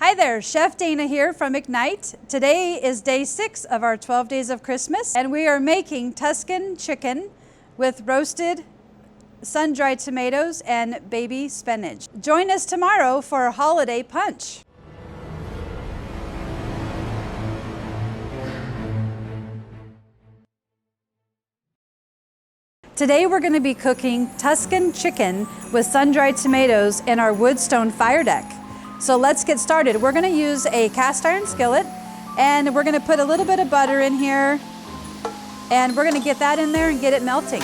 Hi there, Chef Daina here from Ignite. Today is day 6 of our 12 days of Christmas, and we are making Tuscan chicken with roasted sun-dried tomatoes and baby spinach. Join us tomorrow for a holiday punch. Today we're going to be cooking Tuscan chicken with sun-dried tomatoes in our wood stone fire deck. So let's get started. We're going to use a cast iron skillet, and we're going to put a little bit of butter in here, and we're going to get that in there and get it melting.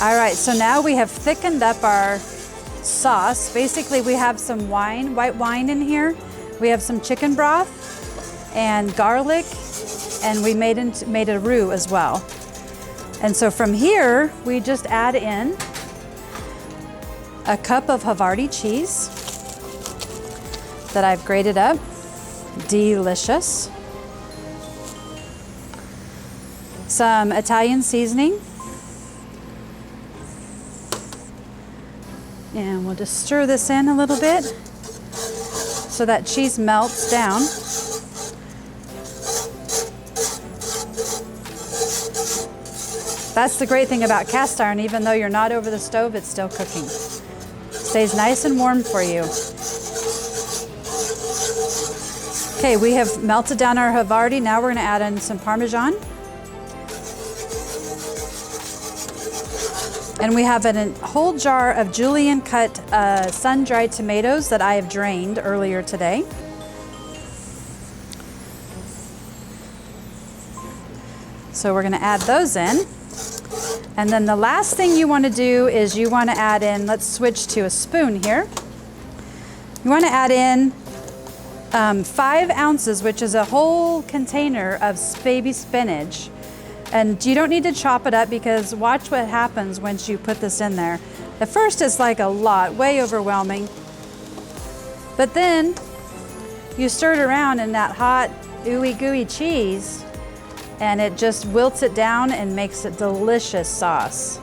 All right, so now we have thickened up our sauce. Basically, we have some wine, white wine in here. We have some chicken broth and garlic, and we made a roux as well. And so from here, we just add in a cup of Havarti cheese that I've grated up. Delicious. Some Italian seasoning. And we'll just stir this in a little bit so that cheese melts down. That's the great thing about cast iron. Even though you're not over the stove, it's still cooking. Stays nice and warm for you. Okay, we have melted down our Havarti. Now we're going to add in some Parmesan. And we have a whole jar of julienne cut sun-dried tomatoes that I have drained earlier today. So we're going to add those in. And then the last thing you want to do is you want to add in, let's switch to a spoon here. You want to add in 5 ounces, which is a whole container of baby spinach. And you don't need to chop it up, because watch what happens once you put this in there. At first it's like a lot, way overwhelming. But then you stir it around in that hot, ooey gooey cheese, and it just wilts it down and makes a delicious sauce.